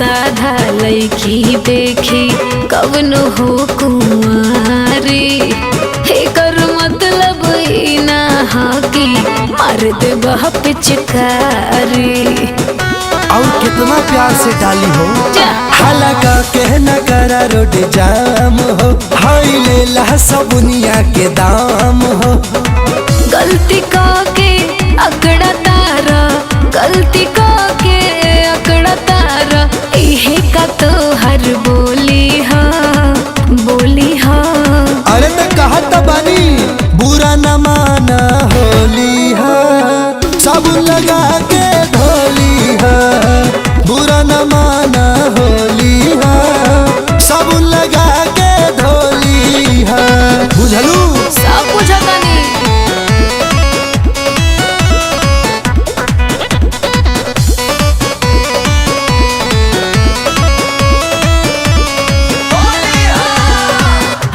साधा लईकी देखी कवनो हो कुंवारी, एकर मतलब ई ना हा कि मार दे बह पिचकारी। और कितना प्यार से डाली हो, हालाका के न करा रोड जाम हो, हाई लेला सबुनिया के दाम हो। गलती का के अकड़ा तारा, गलती का के अकड़ा तारा, इहे का तो हर बोली हा, बोली हा। अरे मैं कहत बानी बुरा न माना होली हा, साबुन लगा के धोली हा। बुरा न माना होली हा, साबुन लगा के धोली हा। बुझलू? सब बुझता नहीं।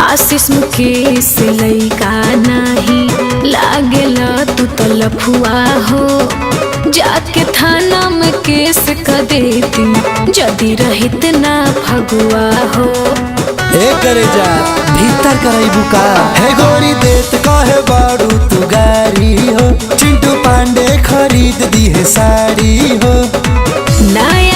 आशीष मुकेश लइका नाही लागेला तू तो लफुआ हो, जाके थाना में केस कर देती जदी रहित ना फगुआ हो। ए करे जा भीतर करई बुका है गोरी देत कहे बाड़ू तू गारी हो, चिंटू पांडे खरीद दी है साड़ी हो। नया